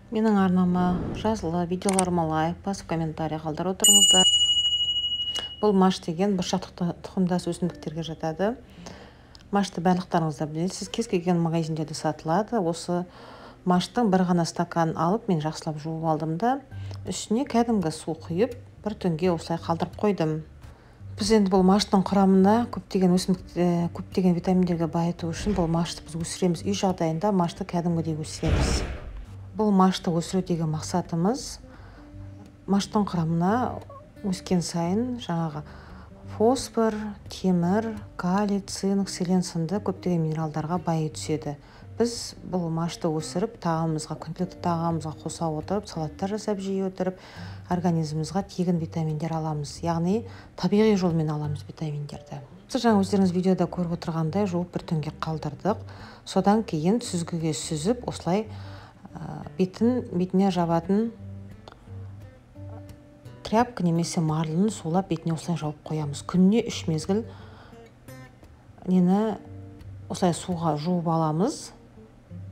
Менің арнама жазылы, видеоларыма лайк басып, комментарий қалдырып отырыңыздар. Бұл маш деген бұршақты тұқымдас өсімдіктерге жатады. Машты барлықтарыңыз да білесіз, кез келген магазиндерде сатылады. Осы маштың бір ғана стаканын алып, мен жақсылап жуып алдым да, үстіне кәдімгі су құйып, бір түнге осылай қалдырып қойдым. Біз енді бұл маштың құрамына көптеген витаминдерге байыту үшін бұл машты біз өсіреміз. Үй жағдайында машты кәдімгідей өсіреміз. Бұл машты өсірудегі мақсатымыз маштың құрамына өскен сайын жаңағы фосфор, темір, калий, цинк, селен сынды көптеген минералдарға байи түседі. Біз бұл машты өсіріп, күнделікті тағамымызға қоса отырып, салаттар жасап жей отырып, организмімізге тегін витаминдер аламыз. Яғни табиғи жолмен аламыз витаминдерді. Жаңа өздеріңіз видеода көріп отырғандай жуып бір түнге қалдырдық. Содан кейін сүзгіге сүзіп, осылай бетіне жабатын тряпка немесе марлыны сулап бетіне осылай жауып қоямыз. Күніне 3 мезгіл нені осылай суға жуып аламыз,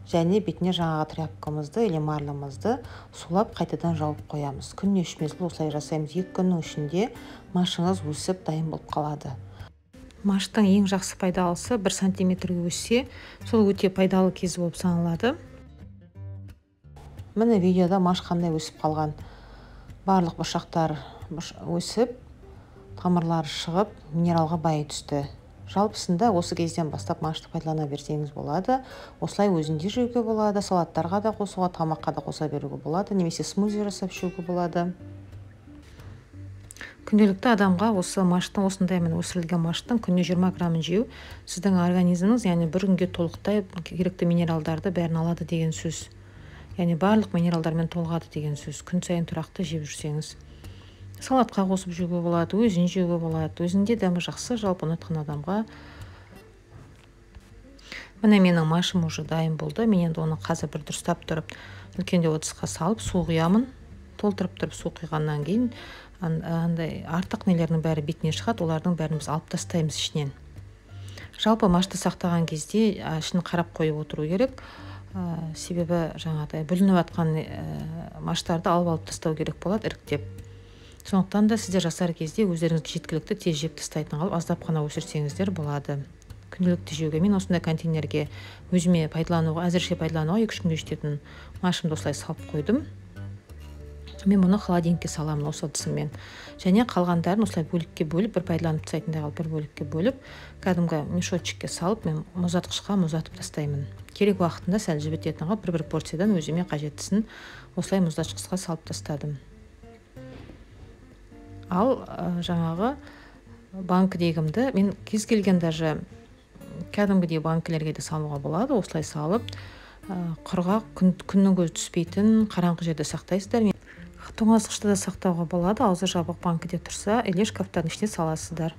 және бетіне жаңағы тряпкамызды или марлымызды сулап қайтадан жауып қоямыз. Күніне 3 мезгіл осылай жасаймыз. 2 күннің ішінде машыңыз өсіп дайын болып қалады. Маштың ең жақсы пайдалысы 1 сантиметрге өссе, сол өте пайдалы кез болып саналады. Міне видеода маш қандай өсіп қалған. Барлық бұршақтар өсіп, тамырлары шығып, минералға байи түсті. Жалпысында осы кезден бастап машты пайдалана берсеңіз болады. Осылай өзінде жеуге болады, салаттарға да қосуға, тамаққа да қоса беруге болады, немесе смузи жасап ішуге болады. Күнделікті адамға осы маштың, осындай өсірілген маштың күніне 20 грамын жеу сіздің организміңіз, яғни бір күнге толықтай керекті минералдарды бәрін алады деген сөз. Яғни барлық минералдармен толығады деген сөз. Күн сайын тұрақты жеп жүрсеңіз. Салатқа қосып жеуге болады, өзін жеуге болады. Өзінде дәмі жақсы, жалпы ұнатқан адамға. Міне менің машым уже дайын болды. Мен енді оны қазір бір дұрыстап тұрып, үлкенде ыдысқа салып, су құямын. Толтырып тұрып су құйғаннан кейін артық нелердің бәрі бетіне шығады, олардың бәрін біз алып тастаймыз ішінен. Жалпы машты сақтаған кезде ішін қарап қойып отыру керек. Себебі жаңағыдай бүлініп жатқан маштарды алып тастау керек болады, іріктеп. Сондықтан да сіздер жасар кезде өздеріңізге жеткілікті тез жеп тастайтын қалып, аздап қана өсірсеңіздер болады. Күнделікті жеуге мен осындай контейнерге өзіме пайдалануға, әзірше пайдалануға 2-3 күнге жететін машымды осылай салып қойдым. Мен мұны холодильникке саламын осы ыдысыммен. Және қалғандарын осылай бөлікке бөліп, бір пайдаланып тастайтындай қылып бір бөлікке бөліп, кәдімгі мешочекке салып, мен мұздатқышқа мұздатып тастаймын. Керек уақытында сәл жібітетін қылып, бір порциядан өзіме қажеттісін осылай мұздатқышқа салып тастадым. Ал жаңағы банкідегімді мен кез келген даже кәдімгідей банкілерге де салуға болады. Осылай салып, құрғақ күннің көзі түспейтін қараңғы жерде сақтайсыздар. Тоңазытқышта да сақтауға болады. Аузы жабық банкіде тұрса, или шкафтардың ішіне саласыздар.